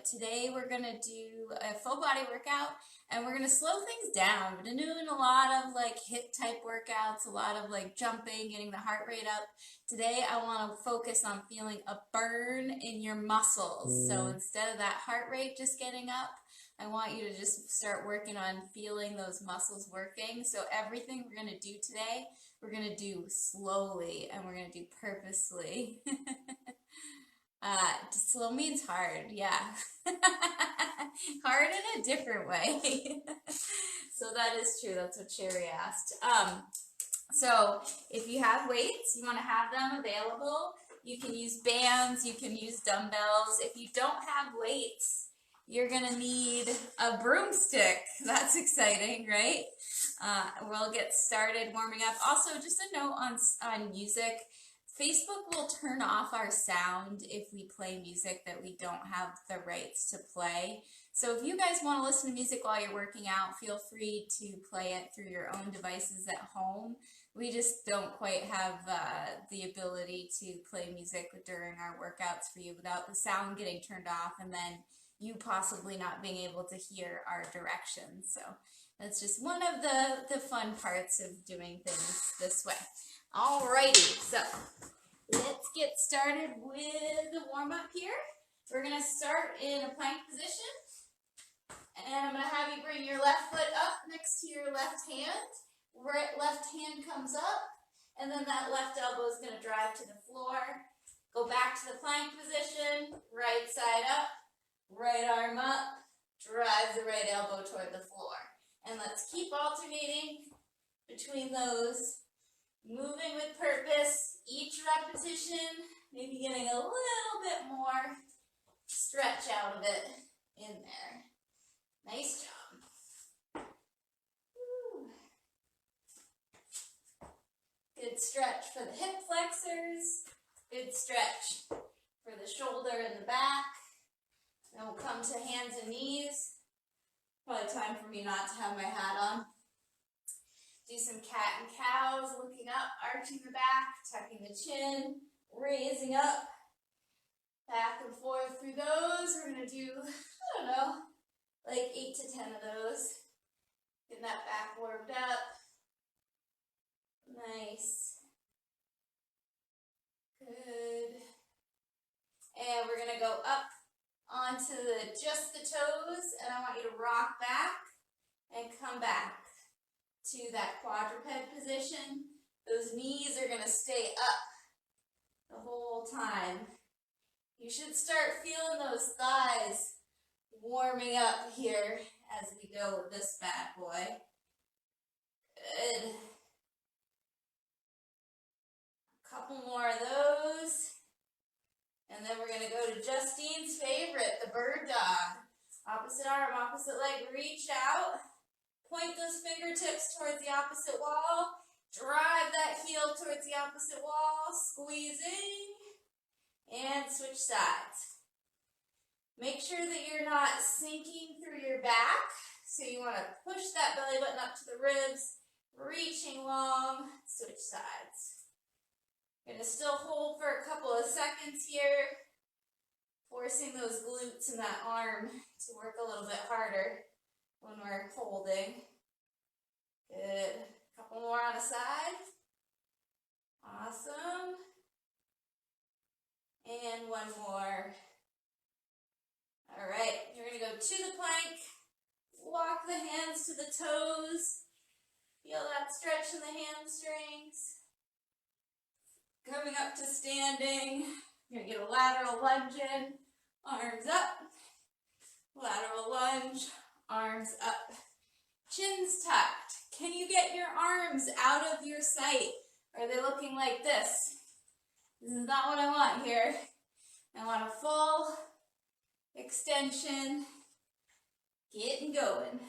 Today we're going to do a full body workout and we're going to slow things down. We've been doing a lot of like HIIT type workouts, a lot of like jumping, getting the heart rate up. Today I want to focus on feeling a burn in your muscles. So instead of that heart rate just getting up, I want you to just start working on feeling those muscles working. So everything we're going to do today, we're going to do slowly and we're going to do purposely. Slow means hard, yeah. Hard in a different way. So that is true. That's what Sherry asked. So if you have weights, you want to have them available. You can use bands, you can use dumbbells. If you don't have weights, you're going to need a broomstick. That's exciting, right? We'll get started warming up. Also, just a note on music. Facebook will turn off our sound if we play music that we don't have the rights to play. So if you guys want to listen to music while you're working out, feel free to play it through your own devices at home. We just don't quite have the ability to play music during our workouts for you without the sound getting turned off and then you possibly not being able to hear our directions. So that's just one of the fun parts of doing things this way. Alrighty, so let's get started with the warm-up here. We're going to start in a plank position. And I'm going to have you bring your left foot up next to your left hand. Left hand comes up, and then that left elbow is going to drive to the floor. Go back to the plank position, right side up, right arm up, drive the right elbow toward the floor. And let's keep alternating between those. Moving with purpose, each repetition, maybe getting a little bit more stretch out of it in there. Nice job. Woo. Good stretch for the hip flexors. Good stretch for the shoulder and the back. Then we'll come to hands and knees. Probably time for me not to have my hat on. Do some cat and cows, looking up, arching the back, tucking the chin, raising up, back and forth through those. We're going to do, I don't know, like 8 to 10 of those. Getting that back warmed up. Nice. Good. And we're going to go up onto just the toes, and I want you to rock back and come back to that quadruped position. Those knees are going to stay up the whole time. You should start feeling those thighs warming up here as we go with this bad boy. Good. A couple more of those. And then we're going to go to Justine's favorite, the bird dog. Opposite arm, opposite leg, reach out. Point those fingertips towards the opposite wall. Drive that heel towards the opposite wall. Squeezing. And switch sides. Make sure that you're not sinking through your back. So you want to push that belly button up to the ribs. Reaching long. Switch sides. You're going to still hold for a couple of seconds here. Forcing those glutes and that arm to work a little bit harder when we're holding. Good. A couple more on a side. Awesome. And one more. All right, you're going to go to the plank. Walk the hands to the toes. Feel that stretch in the hamstrings. Coming up to standing. You're going to get a lateral lunge in. Arms up. Lateral lunge. Arms up. Chin's tucked. Can you get your arms out of your sight? Are they looking like this? This is not what I want here. I want a full extension. Getting going.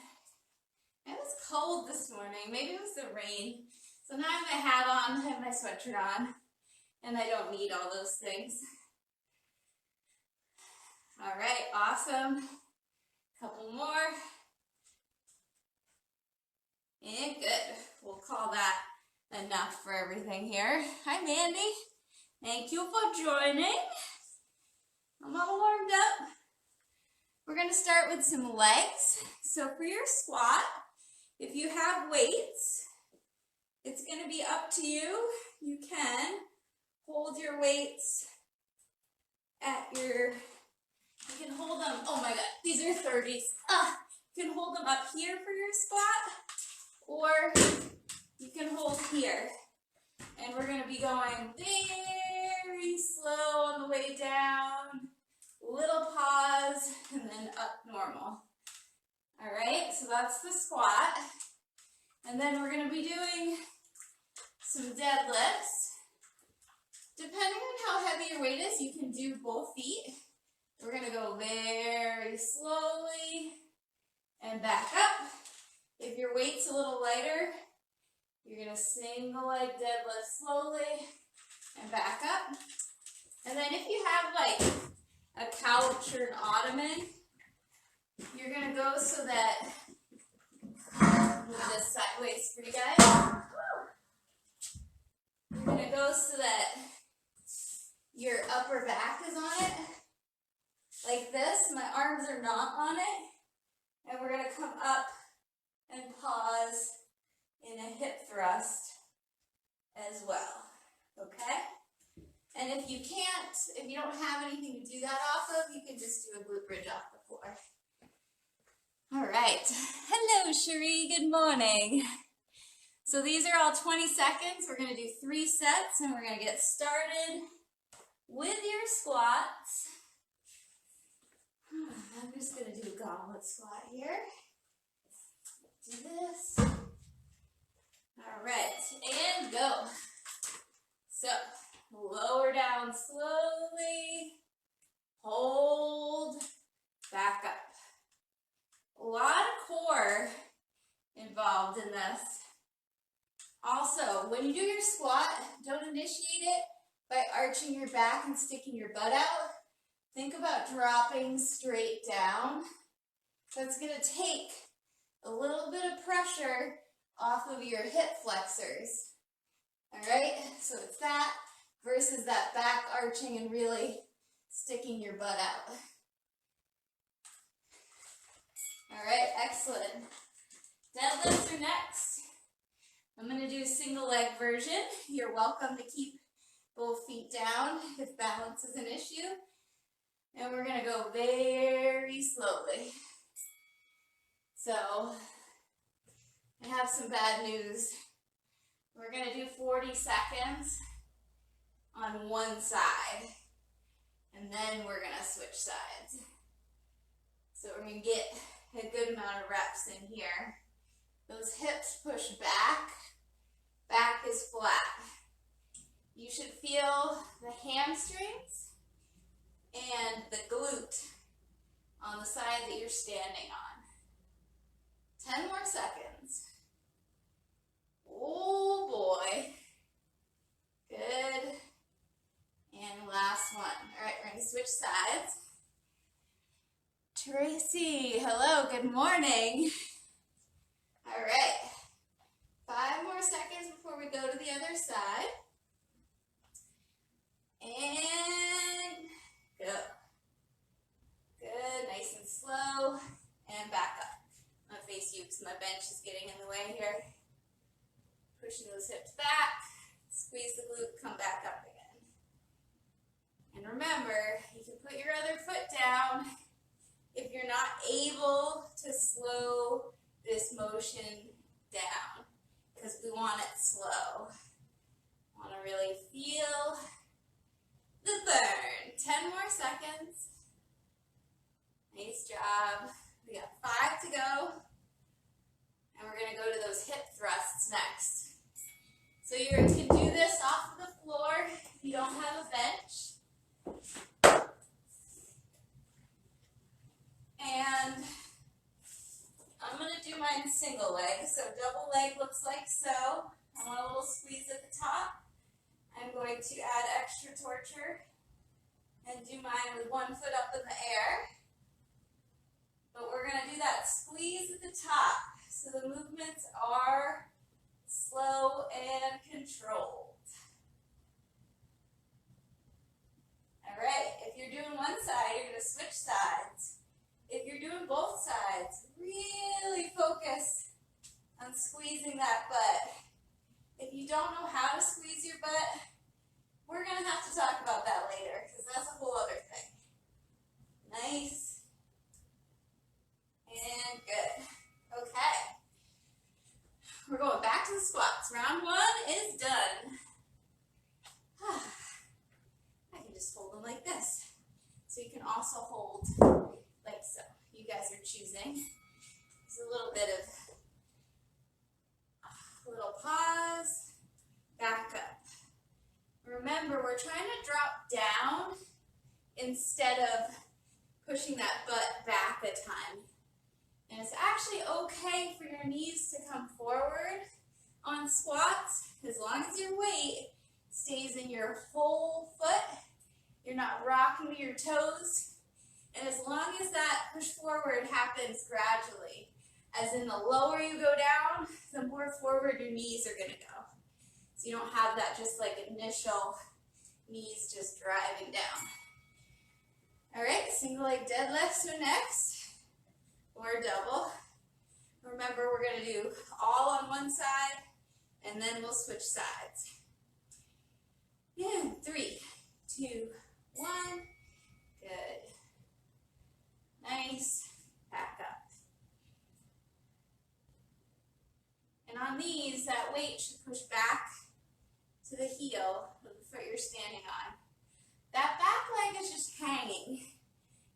It was cold this morning. Maybe it was the rain. So now I have my hat on, I have my sweatshirt on, and I don't need all those things. All right, awesome. Couple more. And good. We'll call that enough for everything here. Hi, Mandy. Thank you for joining. I'm all warmed up. going to start with some legs. So for your squat, if you have weights, it's going to be up to you. You can hold your weights at your, you can hold them, oh my god, these are 30s. You can hold them up here for your squat, or you can hold here. And we're going to be going very slow on the way down, little pause, and then up normal. All right, so that's the squat. And then we're going to be doing some deadlifts. Depending on how heavy your weight is, you can do both feet. We're going to go very slowly and back up. If your weight's a little lighter, you're going to single leg deadlift slowly and back up. And then if you have like a couch or an ottoman, you're going to go so that, move this sideways for you guys. You're going to go so that your upper back is on it, like this. My arms are not on it. And we're going to come up and pause in a hip thrust as well, okay? And if you can't, if you don't have anything to do that off of, you can just do a glute bridge off the floor. All right. Hello, Cherie. Good morning. So these are all 20 seconds. We're going to do 3 sets, and we're going to get started with your squats. I'm just going to do a goblet squat here. Do this. All right, and go. So, lower down slowly, hold, back up. A lot of core involved in this. Also, when you do your squat, don't initiate it by arching your back and sticking your butt out. Think about dropping straight down. That's going to take a little bit of pressure off of your hip flexors. All right, so it's that versus that back arching and really sticking your butt out. All right, excellent. Deadlifts are next. I'm going to do a single leg version. You're welcome to keep both feet down if balance is an issue. And we're going to go very slowly. So, I have some bad news. We're going to do 40 seconds on one side, and then we're going to switch sides. So we're going to get a good amount of reps in here. Those hips push back, back is flat. You should feel the hamstrings and the glute on the side that you're standing on. 10 more seconds. Oh boy. Good. And last one. All right, we're going to switch sides. Tracy, hello, good morning. All right. 5 more seconds before we go to the other side. And go. Good, nice and slow. And back up. I'm going to face you because my bench is getting in the way here. Pushing those hips back. Squeeze the glute, come back up again. And remember, you can put your other foot down if you're not able to slow this motion down, because we want it slow. Want to really feel the burn. 10 more seconds. Nice job. We got 5 to go. And we're going to go to those hip thrusts next. So you can do this off of the floor if you don't have a bench. And I'm going to do mine single leg. So double leg looks like so. I want a little squeeze at the top. I'm going to add extra torture and do mine with one foot up in the air. But we're going to do that squeeze at the top. So the movements are slow and controlled. All right, if you're doing one side, you're going to switch sides. If you're doing both sides, really focus on squeezing that butt. If you don't know how to squeeze your butt, we're going to have to talk about that later because that's a whole other thing. Nice. And good. Okay. We're going back to the squats. Round 1 is done. I can just hold them like this. So you can also hold like so. You guys are choosing. There's a little bit of little pause, back up. Remember, we're trying to drop down instead of pushing that butt back a ton. And it's actually okay for your knees to come forward on squats as long as your weight stays in your whole foot. You're not rocking your toes. And as long as that push forward happens gradually, as in the lower you go down, the more forward your knees are going to go. So you don't have that just like initial knees just driving down. All right, single leg deadlifts are next, or double. Remember, we're going to do all on one side, and then we'll switch sides. And 3, 2, 1. Good. Nice. Back up. And on these, that weight should push back to the heel of the foot you're standing on. That back leg is just hanging.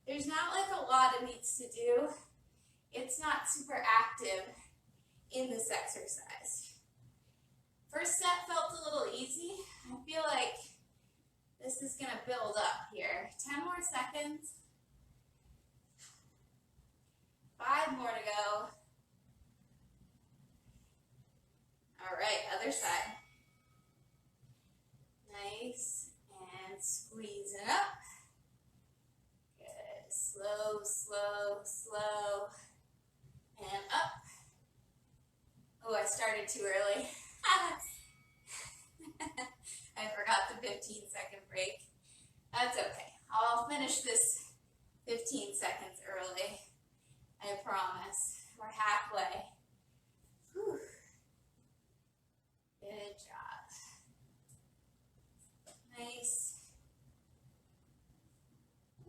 There's not like a lot it needs to do. It's not super active in this exercise. First set felt a little easy. I feel like this is going to build up here. 10 more seconds. 5 more to go. All right, other side. Nice, and squeeze it up. Good, slow, slow, slow, and up. Oh, I started too early. I forgot the 15-second break. That's okay. I'll finish this 15 seconds early. I promise. We're halfway. Whew. Good job. Nice.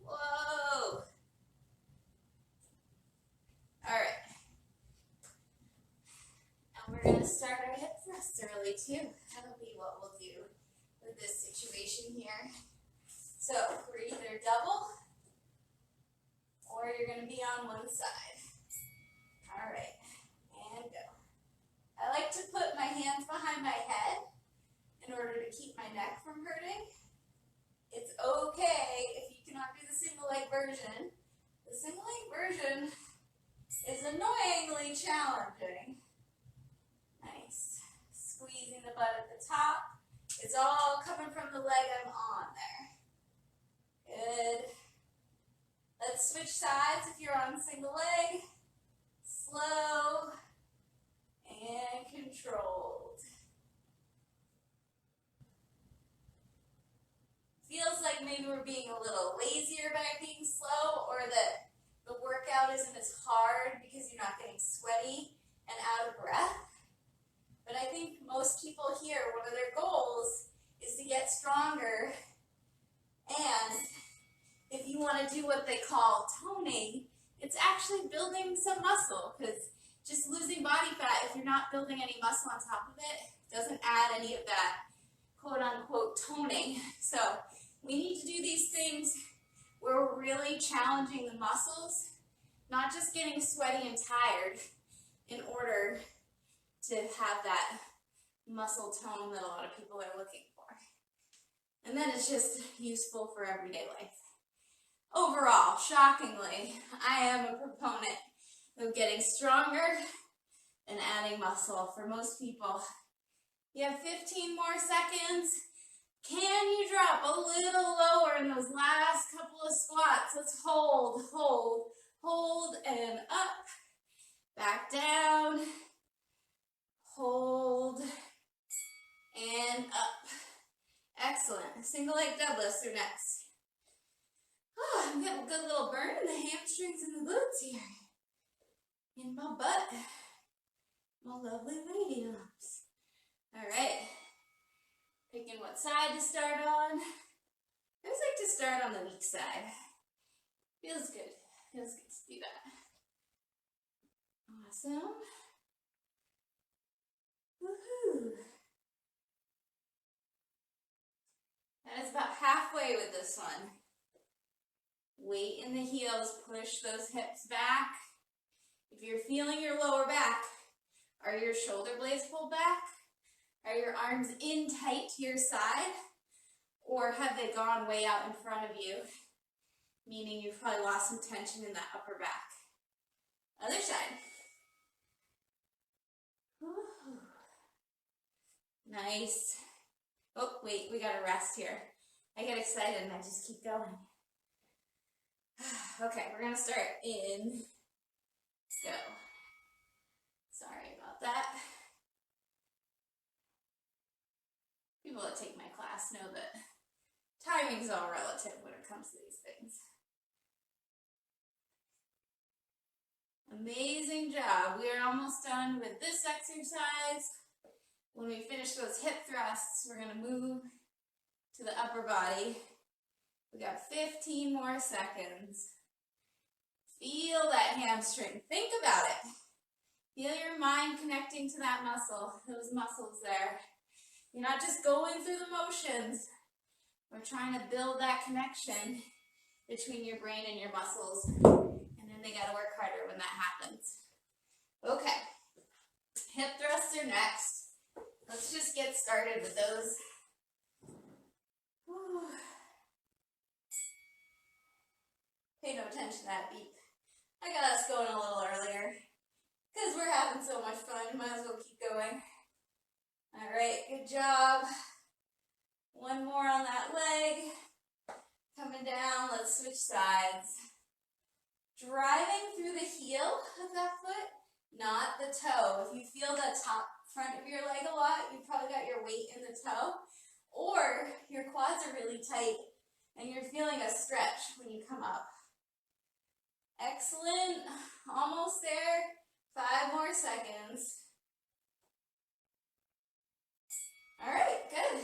Whoa. All right. And we're going to start our hip thrusts early too. That'll be what we'll do with this situation here. So we're either double or you're going to be on one side. All right. And go. I like to put my hands behind my head in order to keep my neck from hurting. It's okay if you cannot do the single leg version. The single leg version is annoyingly challenging. Nice. Squeezing the butt at the top. It's all coming from the leg I'm on there. Good. Let's switch sides if you're on single leg. Slow and controlled. Feels like maybe we're being a little lazier by being slow, or that the workout isn't as hard because you're not getting sweaty and out of breath. But I think most people here, one of their goals is to get stronger, and if you want to do what they call toning, it's actually building some muscle, because just losing body fat, if you're not building any muscle on top of it, doesn't add any of that quote-unquote toning. So we need to do these things where we're really challenging the muscles, not just getting sweaty and tired in order to have that muscle tone that a lot of people are looking for. And then it's just useful for everyday life. Overall, shockingly, I am a proponent of getting stronger and adding muscle for most people. You have 15 more seconds. Can you drop a little lower in those last couple of squats? Let's hold, hold, hold, and up. Back down. Hold, and up. Excellent. Single leg deadlifts are next. Oh, I'm getting a good little burn in the hamstring. hamstrings and the glutes here. In my butt. My lovely lady lumps. Alright. Picking what side to start on. I always like to start on the weak side. Feels good. Feels good to do that. Awesome. Woohoo. That is about halfway with this one. Weight in the heels, push those hips back. If you're feeling your lower back, are your shoulder blades pulled back? Are your arms in tight to your side? Or have they gone way out in front of you? Meaning you've probably lost some tension in that upper back. Other side. Woo. Nice. Oh, wait, we gotta rest here. I get excited and I just keep going. Okay, we're gonna start in go. Sorry about that. People that take my class know that timing's all relative when it comes to these things. Amazing job. We are almost done with this exercise. When we finish those hip thrusts, we're going to move to the upper body. We got 15 more seconds. Feel that hamstring. Think about it. Feel your mind connecting to that muscle, those muscles there. You're not just going through the motions. We're trying to build that connection between your brain and your muscles. And then they got to work harder when that happens. Okay. Hip thrusts are next. Let's just get started with those. Whew. Pay no attention to that beep. I got us going a little earlier because we're having so much fun. Might as well keep going. All right, good job. One more on that leg. Coming down, let's switch sides. Driving through the heel of that foot, not the toe. If you feel the top front of your leg a lot, you've probably got your weight in the toe, or your quads are really tight and you're feeling a stretch when you come up. Excellent. Almost there. 5 more seconds. All right, good.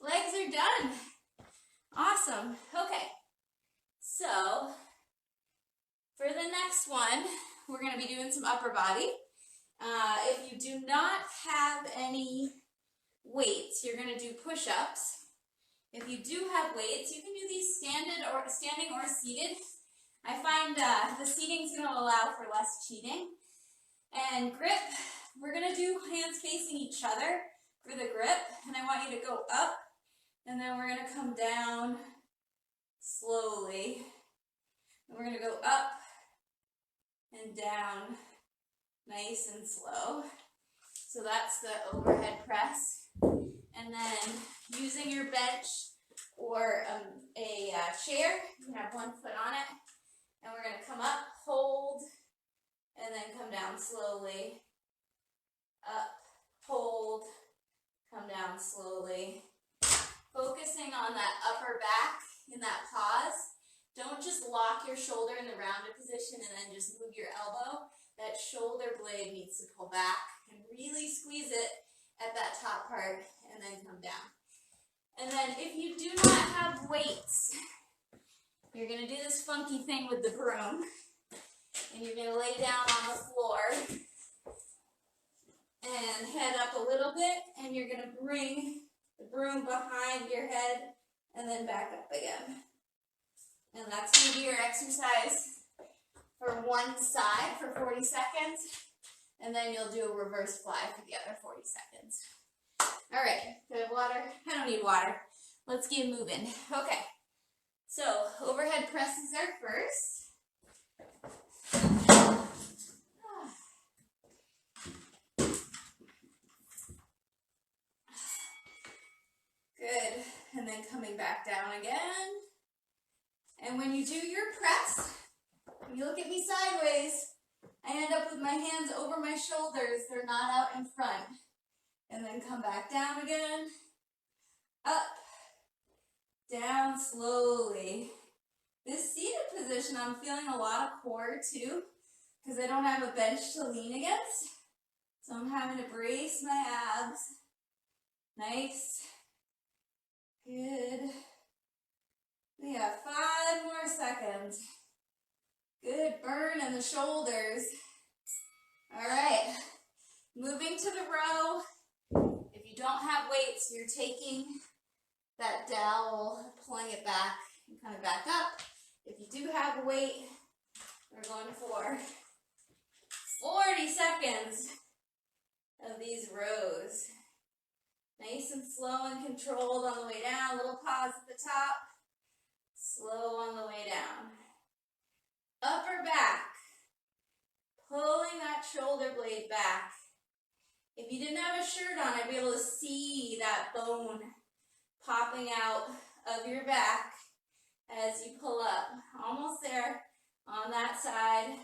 Legs are done. Awesome. Okay. So, for the next one, we're going to be doing some upper body. If you do not have any weights, you're going to do push-ups. If you do have weights, you can do these standing or seated. I find the seating is going to allow for less cheating. And grip, we're going to do hands facing each other for the grip. And I want you to go up, and then we're going to come down slowly. And we're going to go up and down nice and slow. So that's the overhead press. And then using your bench or a chair, you can have one foot on it. And we're going to come up, hold, and then come down slowly. Up, hold, come down slowly. Focusing on that upper back in that pause. Don't just lock your shoulder in the rounded position and then just move your elbow. That shoulder blade needs to pull back and really squeeze it at that top part and then come down. And then if you do not have weights, you're going to do this funky thing with the broom. And you're going to lay down on the floor and head up a little bit, and you're going to bring the broom behind your head and then back up again. And that's going to be your exercise for one side for 40 seconds. And then you'll do a reverse fly for the other 40 seconds. All right, good water? I don't need water. Let's get moving. Okay, so overhead presses are first. Good, and then coming back down again. And when you do your press, when you look at me sideways, I end up with my hands over my shoulders. They're not out in front. And then come back down again. Up, down slowly. This seated position, I'm feeling a lot of core too, because I don't have a bench to lean against. So I'm having to brace my abs. Nice. Good. We have 5 more seconds. Good burn in the shoulders. All right. Moving to the row. If you don't have weights, you're taking that dowel, pulling it back, and coming back up. If you do have a weight, we're going for 40 seconds of these rows. Nice and slow and controlled on the way down. Little pause at the top. Slow on the way down. Upper back. Pulling that shoulder blade back. If you didn't have a shirt on, I'd be able to see that bone popping out of your back as you pull up. Almost there on that side.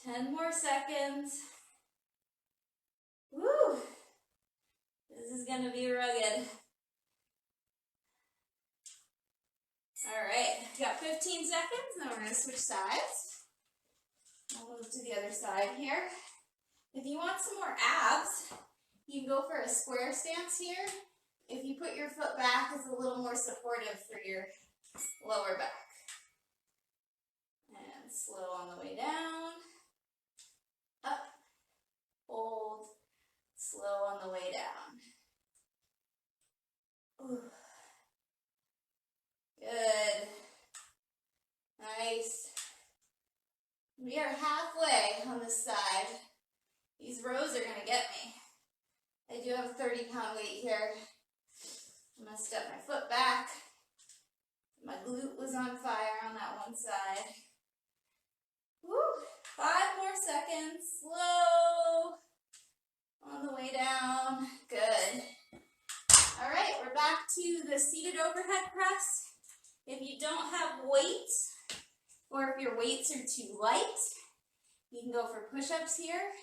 10 more seconds. Woo! This is going to be rugged. All right, got 15 seconds, now we're going to switch sides. I'll move to the other side here. If you want some more abs, you can go for a square stance here. If you put your foot back, it's a little more supportive for your lower back. And slow on the way down. Up, hold, slow on the way down. Ooh. Good. Nice. We are halfway on this side. These rows are going to get me. I do have a 30-pound weight here. I'm going to step my foot back. My glute was on fire on that one side. Woo! 5 more seconds. Slow. On the way down. Good. All right, we're back to the seated overhead press. If you don't have weights, or if your weights are too light, you can go for push-ups here,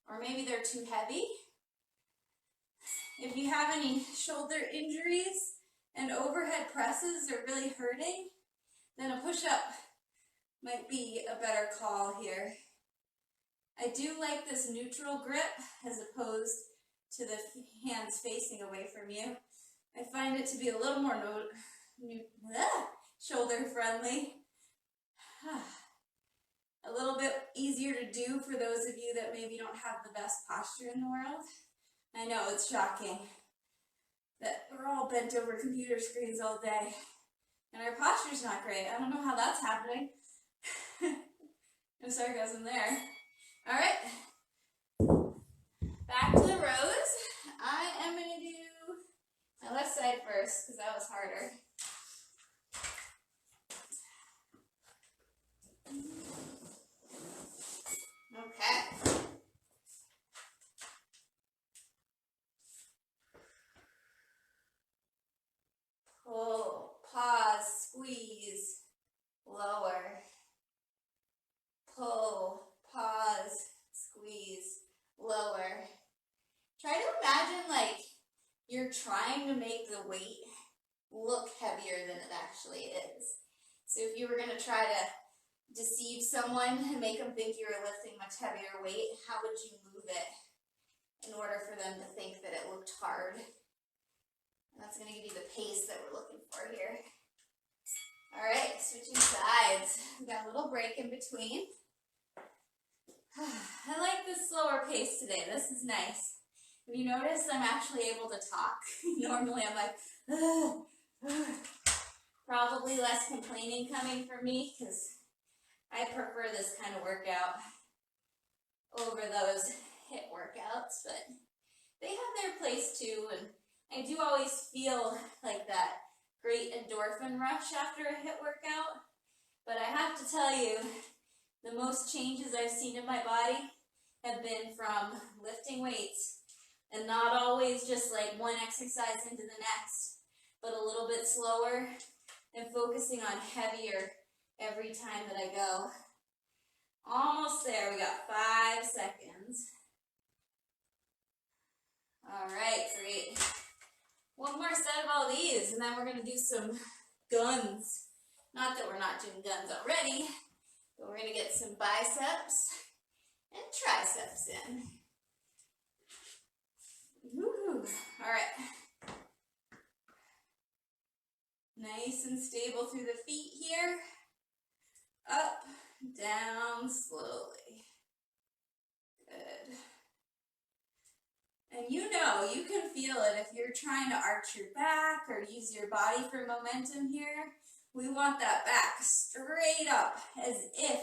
or maybe they're too heavy. If you have any shoulder injuries and overhead presses are really hurting, then a push-up might be a better call here. I do like this neutral grip as opposed to the hands facing away from you. I find it to be a little more shoulder friendly. A little bit easier to do for those of you that maybe don't have the best posture in the world. I know it's shocking that we're all bent over computer screens all day and our posture's not great. I don't know how that's happening. No sarcasm there. All right. Back to the rows. I am going to do my left side first because that was harder. Okay. Pull, pause, squeeze, lower. Pull, pause, squeeze, lower. Try to imagine like you're trying to make the weight look heavier than it actually is. So if you were going to try to deceive someone and make them think you were lifting much heavier weight, how would you move it in order for them to think that it looked hard? And that's going to give you the pace that we're looking for here. All right, switching sides. We got a little break in between. I like this slower pace today. This is nice. If you notice, I'm actually able to talk. Normally I'm like, probably less complaining coming from me because I prefer this kind of workout over those HIIT workouts, but they have their place too, and I do always feel like that great endorphin rush after a HIIT workout, but I have to tell you, the most changes I've seen in my body have been from lifting weights, and not always just like one exercise into the next, but a little bit slower and focusing on heavier every time that I go. Almost there. We got 5 seconds. All right, great. One more set of all these, and then we're going to do some guns. Not that we're not doing guns already, but we're gonna get some biceps and triceps in. Woo-hoo. All right. Nice and stable through the feet here. Up, down, slowly. Good. And you know, you can feel it if you're trying to arch your back or use your body for momentum here. We want that back straight up as if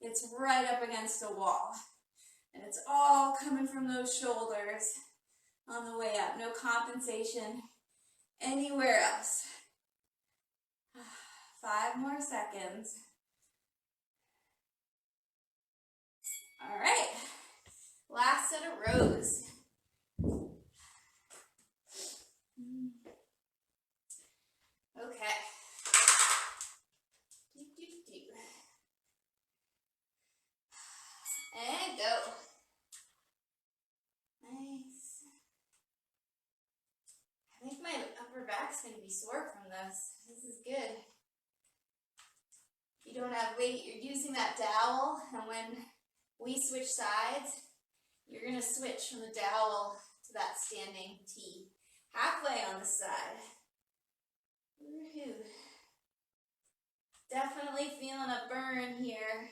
it's right up against a wall. And it's all coming from those shoulders on the way up. No compensation anywhere else. 5 more seconds. All right. Last set of rows. Okay. And go. Nice. I think my upper back's going to be sore from this. This is good. If you don't have weight, you're using that dowel, and when we switch sides, you're going to switch from the dowel to that standing T. Halfway on the side. Woohoo. Definitely feeling a burn here.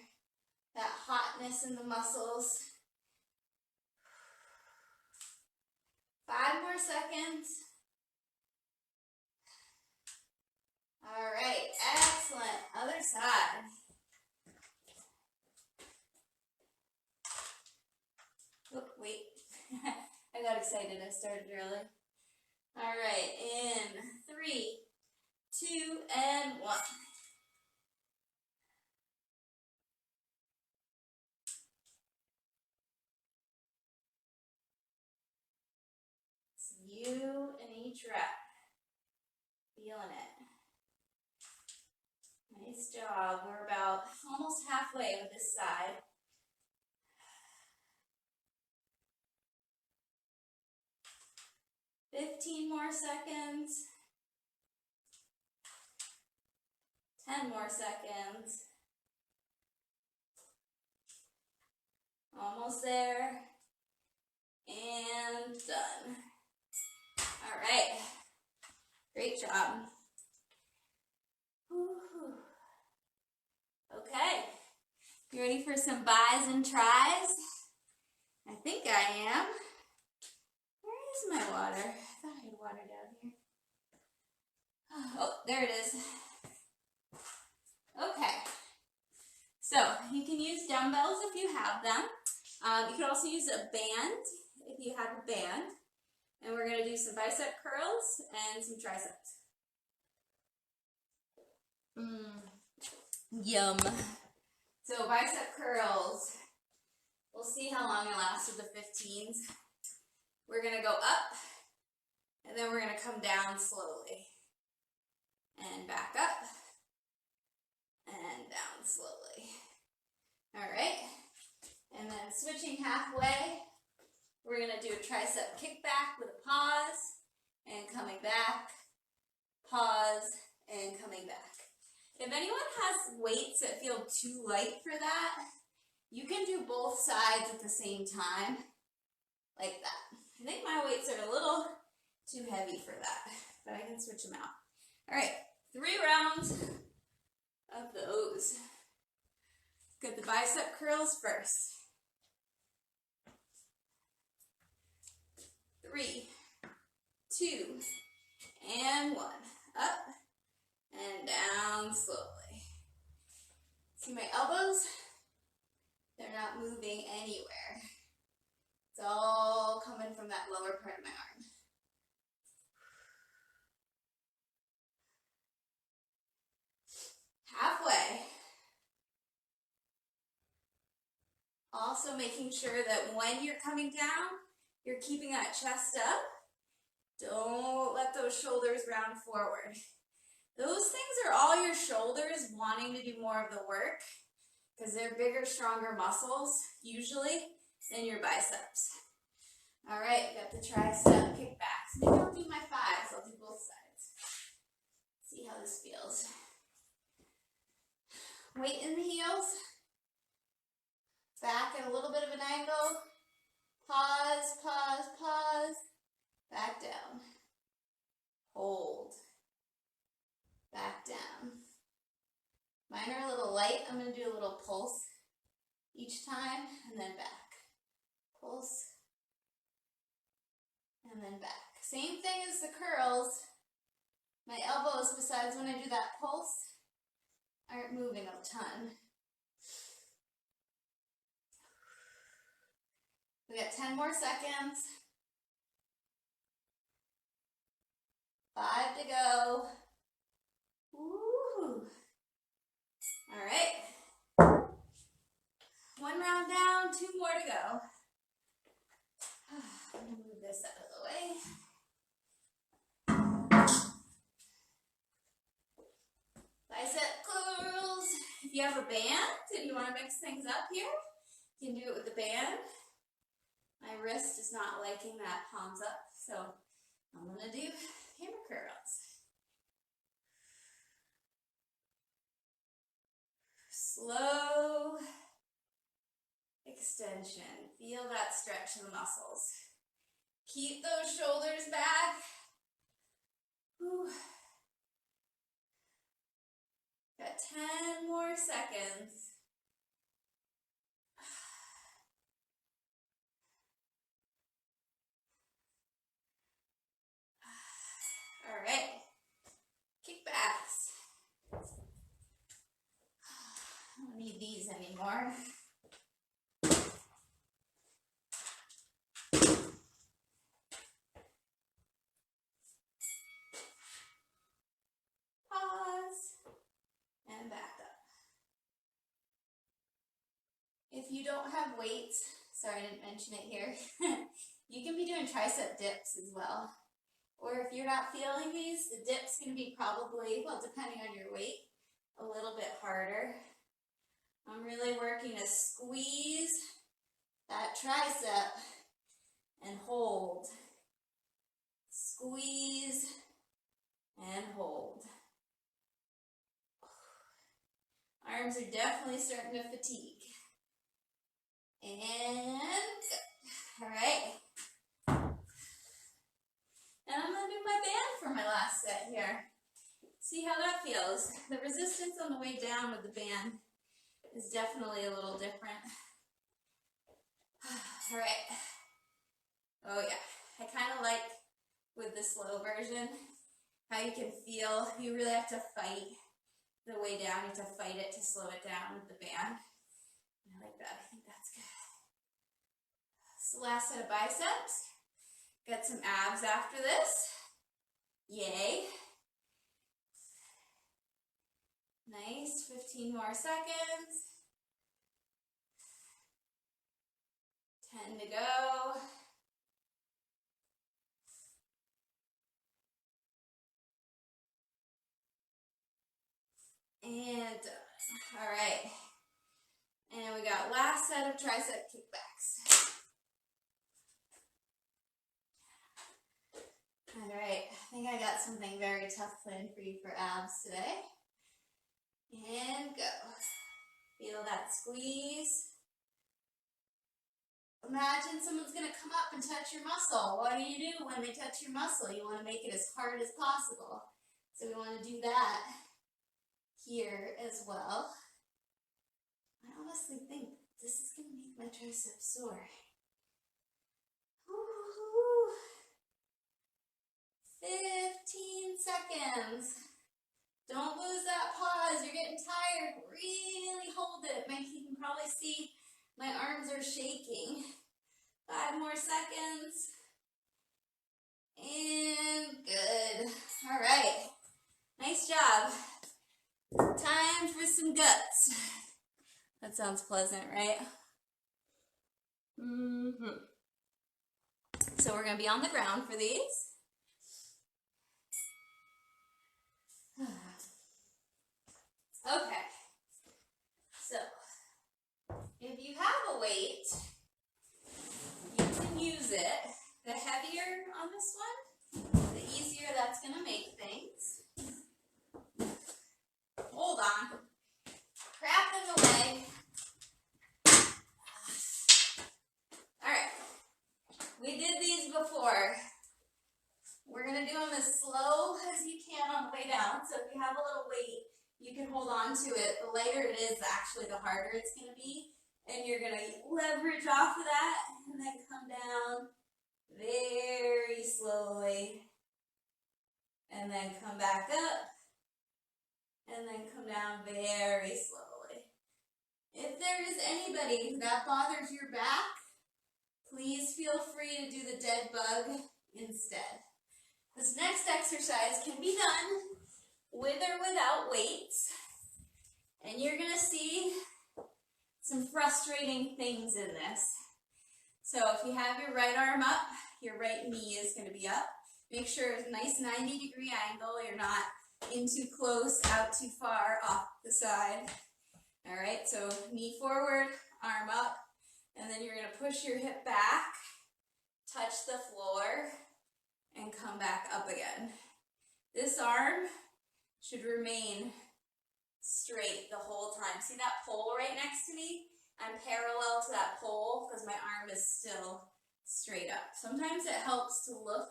That hotness in the muscles. 5 more seconds. All right, excellent. Other side. Oh, wait. I got excited. I started early. All right, in 3, 2, and 1. It's you in each rep. Feeling it. Nice job. We're about almost halfway with this side. "15 more seconds. 10 more seconds. Almost there. And done. All right. Great job. Woo-hoo. Okay. You ready for some bis and tris? I think I am. Where is my water? I thought I had water down here. Oh, there it is. Okay. So, you can use dumbbells if you have them. You can also use a band if you have a band. And we're going to do some bicep curls and some triceps. Yum. So bicep curls. We'll see how long I last with the 15s. We're going to go up, and then we're going to come down slowly. And back up, and down slowly. All right. And then switching halfway, we're going to do a tricep kickback with a pause, and coming back, pause, and coming back. If anyone has weights that feel too light for that, you can do both sides at the same time, like that. I think my weights are a little too heavy for that, but I can switch them out. All right, 3 rounds of those. Get the bicep curls first. 3, 2, and 1. Up and down slowly. See my elbows? They're not moving anywhere. It's all coming from that lower part of my arm. Halfway. Also making sure that when you're coming down, you're keeping that chest up. Don't let those shoulders round forward. Those things are all your shoulders wanting to do more of the work because they're bigger, stronger muscles, usually, than your biceps. All right, got the tricep kickbacks. Maybe I'll do my 5s. I'll do both sides. See how this feels. Weight in the heels. Back at a little bit of an angle. Pause, pause, pause. Back down. Hold. Back down. Mine are a little light. I'm going to do a little pulse each time and then back. Pulse and then back. Same thing as the curls. My elbows, besides when I do that pulse, aren't moving a ton. We got 10 more seconds. 5 to go. Woo! All right. 1 round down, 2 more to go. I'm gonna move this out of the way. Bicep curls. If you have a band and you want to mix things up here, you can do it with the band. My wrist is not liking that palms up, so I'm gonna do hammer curls. Slow extension. Feel that stretch in the muscles. Keep those shoulders back. Whew. Got 10 more seconds. All right. Kickbacks. I don't need these anymore. And back up. If you don't have weights, sorry I didn't mention it here, you can be doing tricep dips as well. Or if you're not feeling these, the dip's going to be probably, well, depending on your weight, a little bit harder. I'm really working to squeeze that tricep and hold. Squeeze and hold. Arms are definitely starting to fatigue. And good. All right. And I'm going to do my band for my last set here. See how that feels. The resistance on the way down with the band is definitely a little different. All right. Oh yeah. I kind of like with the slow version how you can feel. You really have to fight the way down. You have to fight it to slow it down with the band. I like that. I think that's good. So last set of biceps. Got some abs after this. Yay. Nice. 15 more seconds. 10 to go. And done. All right. And we got last set of tricep kickbacks. All right. I think I got something very tough planned for you for abs today. And go. Feel that squeeze. Imagine someone's going to come up and touch your muscle. What do you do when they touch your muscle? You want to make it as hard as possible. So we want to do that here as well. I honestly think this is going to make my triceps sore. Woo-hoo. 15 seconds. Don't lose that pause. You're getting tired. Really hold it. You can probably see my arms are shaking. 5 more seconds. And good. All right. Nice job. Time for some guts. That sounds pleasant, right? So we're going to be on the ground for these. Okay. So, if you have a weight, you can use it. The heavier on this one, the easier that's going to make things. Hold on. Crab the weight, you can hold on to it. The lighter it is, actually, the harder it's going to be. And you're going to leverage off of that and then come down very slowly. And then come back up. And then come down very slowly. If there is anybody that bothers your back, please feel free to do the dead bug instead. This next exercise can be done with or without weights. And you're going to see some frustrating things in this. So if you have your right arm up, your right knee is going to be up. Make sure it's a nice 90-degree angle. You're not in too close, out too far, off the side. All right, so knee forward, arm up, and then you're going to push your hip back, touch the floor, and come back up again. This arm should remain straight the whole time. See that pole right next to me? I'm parallel to that pole because my arm is still straight up. Sometimes it helps to look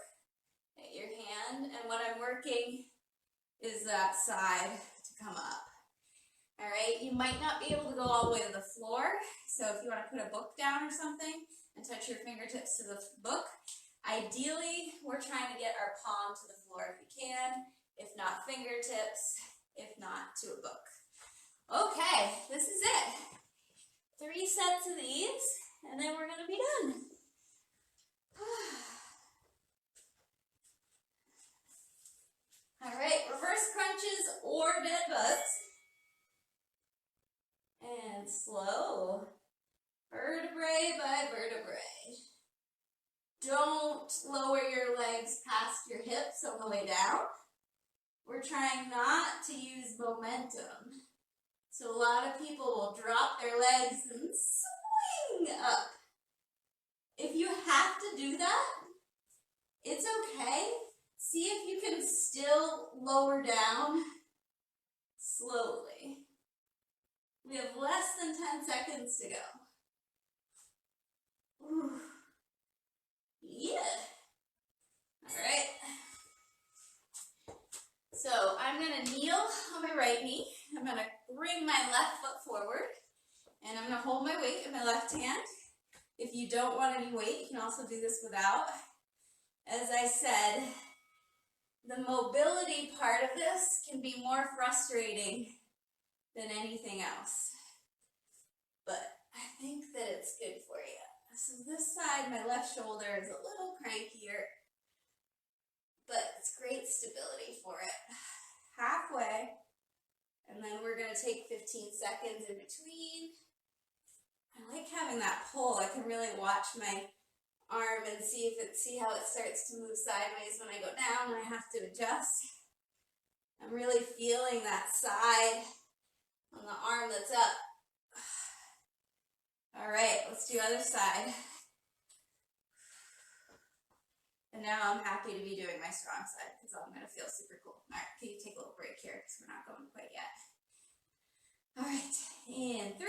at your hand, and what I'm working is that side to come up. All right, you might not be able to go all the way to the floor, so if you want to put a book down or something and touch your fingertips to the book, ideally we're trying to get our palm to the floor if we can, if not fingertips, if not to a book. Okay, this is it. 3 sets of these, and then we're going to be done. All right, reverse crunches or dead bugs. And slow, vertebrae by vertebrae. Don't lower your legs past your hips on the way down. We're trying not to use momentum. So a lot of people will drop their legs and swing up. If you have to do that, it's okay. See if you can still lower down slowly. We have less than 10 seconds to go. Ooh. Yeah. All right. So I'm going to kneel on my right knee. I'm going to bring my left foot forward. And I'm going to hold my weight in my left hand. If you don't want any weight, you can also do this without. As I said, the mobility part of this can be more frustrating than anything else. But I think that it's good for you. So this side, my left shoulder is a little crankier, but it's great stability for it. Halfway, and then we're going to take 15 seconds in between. I like having that pull. I can really watch my arm and see how it starts to move sideways when I go down and I have to adjust. I'm really feeling that side on the arm that's up. All right, let's do other side. And now I'm happy to be doing my strong side because I'm going to feel super cool. All right, can you take a little break here because we're not going quite yet. All right, and 3,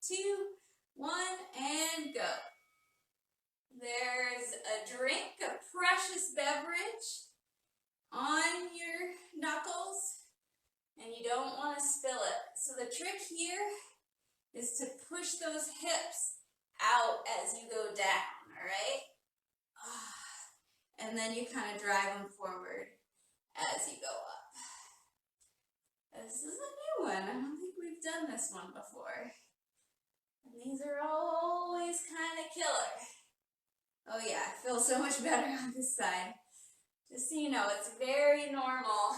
2, 1, and go. There's a drink, a precious beverage on your knuckles, and you don't want to spill it. So the trick here is to push those hips out as you go down, all right? And then you kind of drive them forward as you go up. This is a new one. I don't think we've done this one before. And these are always kind of killer. Oh yeah, I feel so much better on this side. Just so you know, it's very normal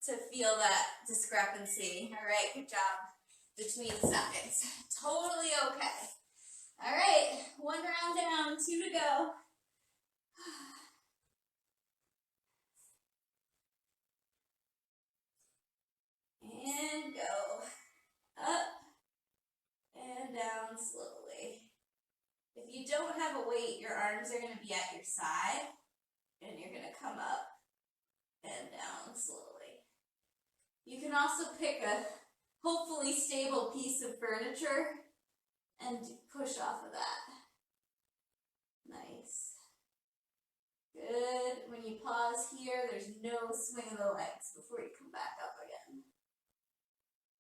to feel that discrepancy. All right, good job between sides. Totally okay. All right, 1 round down, 2 to go. And go up and down slowly. If you don't have a weight, your arms are going to be at your side, and you're going to come up and down slowly. You can also pick a hopefully stable piece of furniture and push off of that. Nice. Good. When you pause here, there's no swing of the legs before you come back up again.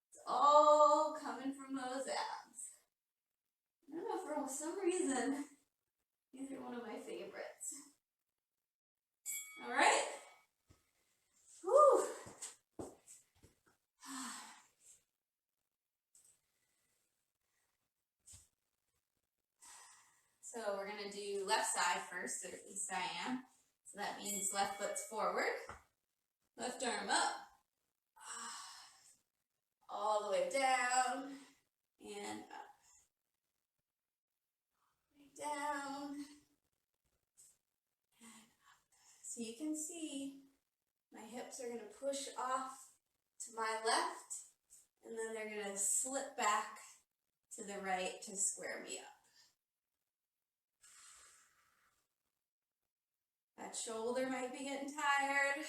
It's all coming from those abs. I don't know, for some reason, these are one of my favorites. All right. Whew. So we're going to do left side first, or at least I am. So that means left foot's forward, left arm up, all the way down, and up. Down, and up. So you can see my hips are going to push off to my left, and then they're going to slip back to the right to square me up. That shoulder might be getting tired.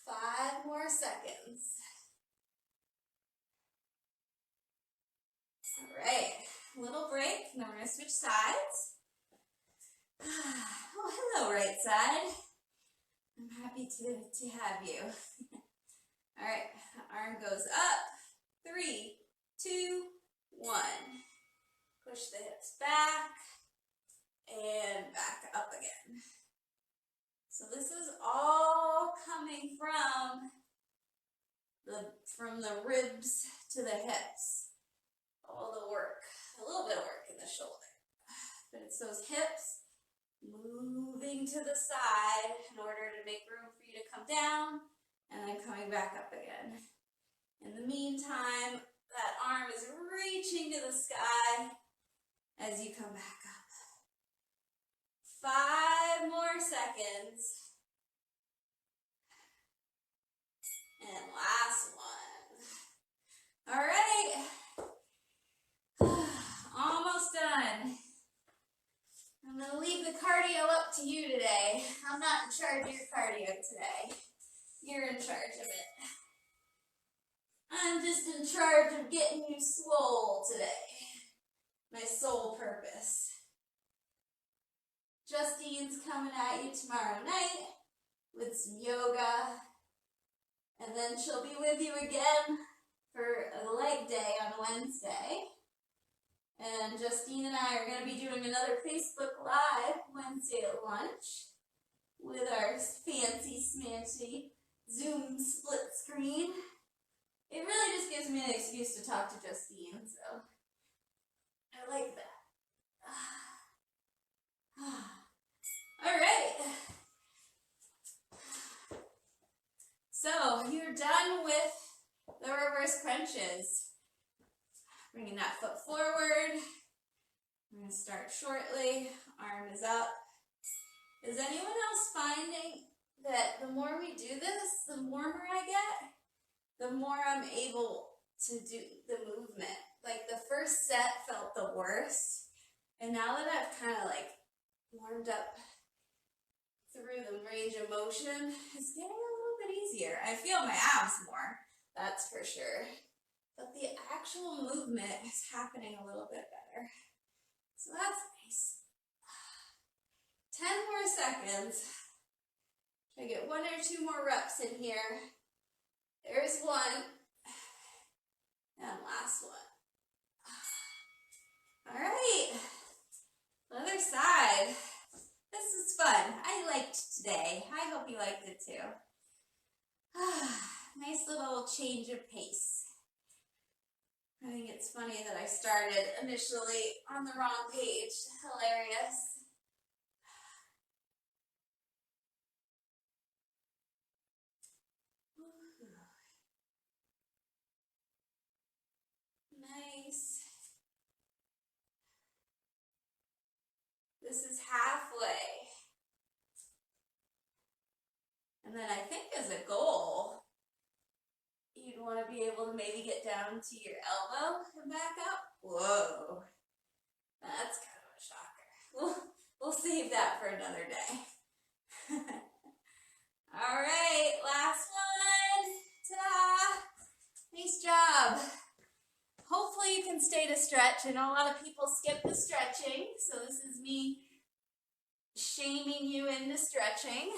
5 more seconds. All right, little break, and then we're going to switch sides. Oh, hello, right side. I'm happy to have you. All right, arm goes up. 3, 2, 1. Push the hips back and back up again. So this is all coming from the ribs to the hips. All the work, a little bit of work in the shoulder. But it's those hips moving to the side in order to make room for you to come down and then coming back up again. In the meantime, that arm is reaching to the sky as you come back up. 5 more seconds. And last one. All right. Almost done. I'm going to leave the cardio up to you today. I'm not in charge of your cardio today. You're in charge of it. I'm just in charge of getting you swole today. My sole purpose. Justine's coming at you tomorrow night with some yoga. And then she'll be with you again for a leg day on Wednesday. And Justine and I are going to be doing another Facebook Live Wednesday at lunch with our fancy smancy Zoom split screen. It really just gives me an excuse to talk to Justine, so I like that. All right. So you're done with the reverse crunches. Bringing that foot forward. I'm going to start shortly. Arm is up. Is anyone else finding that the more we do this, the warmer I get, the more I'm able to do the movement? Like the first set felt the worst. And now that I've kind of like warmed up through the range of motion, it's getting a little bit easier. I feel my abs more, that's for sure. But the actual movement is happening a little bit better. So that's nice. 10 more seconds. Try to get 1 or 2 more reps in here. There's one. And last one. All right. Other side. This is fun. I liked today. I hope you liked it too. Nice little change of pace. I think it's funny that I started initially on the wrong page. Hilarious. Nice. This is halfway. And then I think as a goal, you'd want to be able to maybe get down to your elbow and back up. Whoa. That's kind of a shocker. We'll save that for another day. All right, last one. Ta-da! Nice job. Hopefully you can stay to stretch. I know a lot of people skip the stretching, so this is me shaming you into stretching,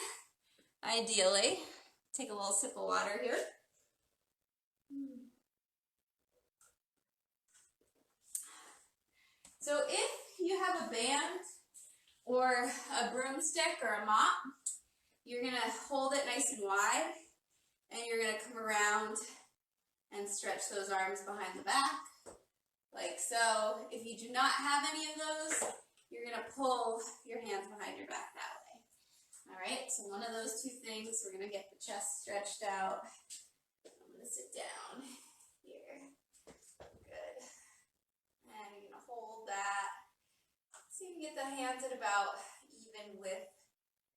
ideally. Take a little sip of water here. So if you have a band or a broomstick or a mop, you're going to hold it nice and wide, and you're going to come around and stretch those arms behind the back, like so. If you do not have any of those, you're going to pull your hands behind your back that way. All right, so one of those two things, we're going to get the chest stretched out. I'm going to sit down here. Good. And you're going to hold that. So you can get the hands at about even with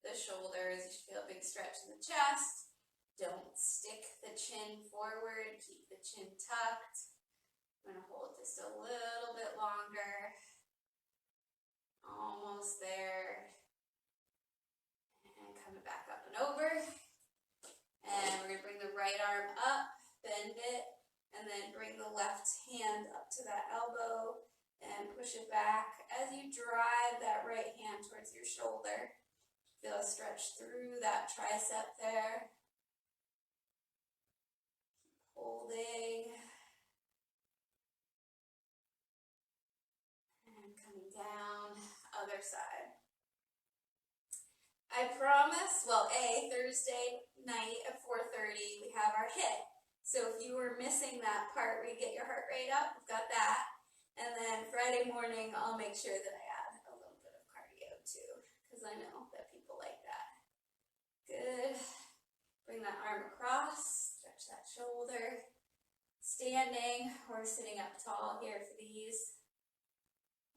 the shoulders. You should feel a big stretch in the chest. Don't stick the chin forward. Keep the chin tucked. I'm going to hold just a little bit longer. Almost there. And coming back up and over. And we're going to bring the right arm up, bend it, and then bring the left hand up to that elbow and push it back. As you drive that right hand towards your shoulder, feel a stretch through that tricep there. Holding. And coming down, other side. I promise, well, Thursday night at 4:30, we have our HIIT. So if you were missing that part where you get your heart rate up, we've got that. And then Friday morning, I'll make sure that I add a little bit of cardio too, because I know that people like that. Good. Bring that arm across, stretch that shoulder. Standing or sitting up tall here for these.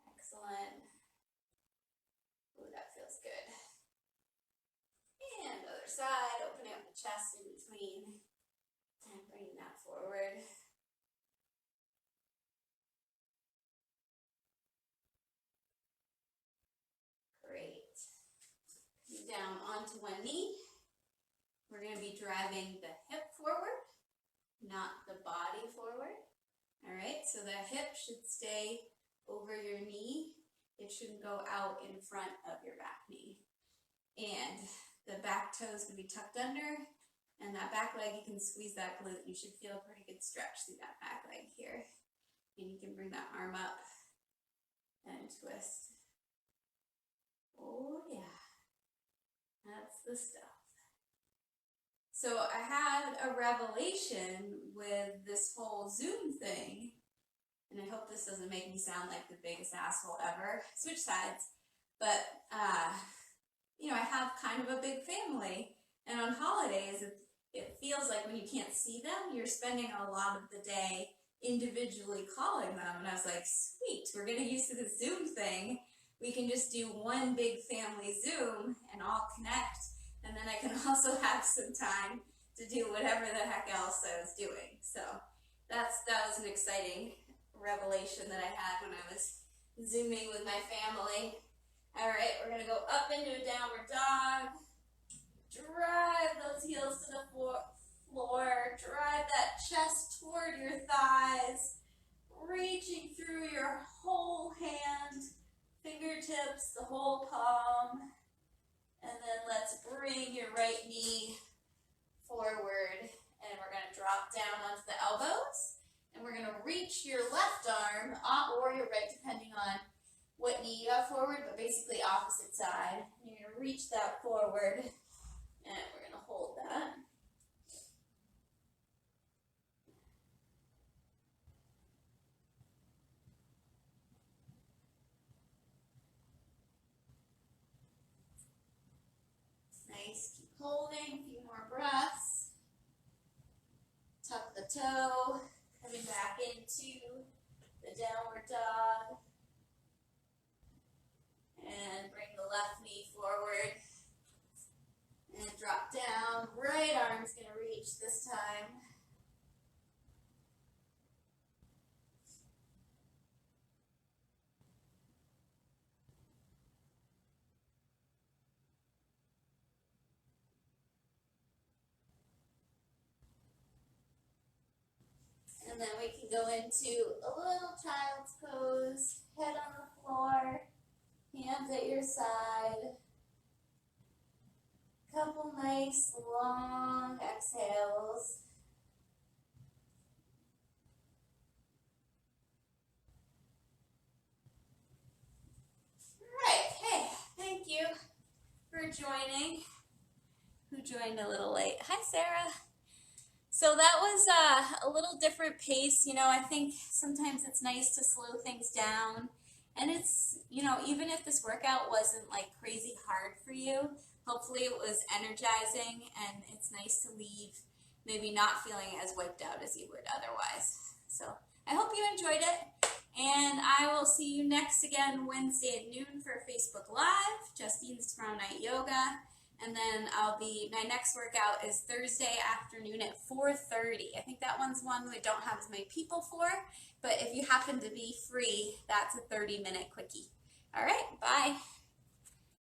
Excellent. Ooh, that feels good. And other side, opening up the chest in between and bringing that forward. Great. Come down onto one knee. We're going to be driving the hip forward, not the body forward. All right, so the hip should stay over your knee. It shouldn't go out in front of your back knee. And the back toe is going to be tucked under, and that back leg, you can squeeze that glute. You should feel a pretty good stretch through that back leg here. And you can bring that arm up and twist. Oh yeah, that's the stuff. So I had a revelation with this whole Zoom thing, and I hope this doesn't make me sound like the biggest asshole ever. Switch sides. But, you know, I have kind of a big family, and on holidays, it feels like when you can't see them, you're spending a lot of the day individually calling them. And I was like, sweet, we're getting used to the Zoom thing. We can just do one big family Zoom and all connect. And then I can also have some time to do whatever the heck else I was doing. So that was an exciting revelation that I had when I was Zooming with my family. All right, we're going to go up into a downward dog. Drive those heels to the floor. Drive that chest toward your thighs. Reaching through your whole hand, fingertips, the whole palm. And then let's bring your right knee forward, and we're going to drop down onto the elbows, and we're going to reach your left arm, or your right, depending on what knee you have forward, but basically opposite side. And you're going to reach that forward, and we're going to hold that. Nice, keep holding, a few more breaths. Tuck the toe, coming back into the downward dog. And bring the left knee forward. And drop down. Right arm's going to reach this time. And then we can go into a little child's pose, head on the floor, hands at your side. Couple nice long exhales. Right, hey, thank you for joining. Who joined a little late? Hi, Sarah. So that was a little different pace. I think sometimes it's nice to slow things down. And it's, even if this workout wasn't like crazy hard for you, hopefully it was energizing and it's nice to leave maybe not feeling as wiped out as you would otherwise. So I hope you enjoyed it. And I will see you next again Wednesday at noon for Facebook Live, Justine's Tomorrow Night Yoga. And then my next workout is Thursday afternoon at 4:30. I think that one's one we don't have as many people for, but if you happen to be free, that's a 30-minute quickie. All right, bye.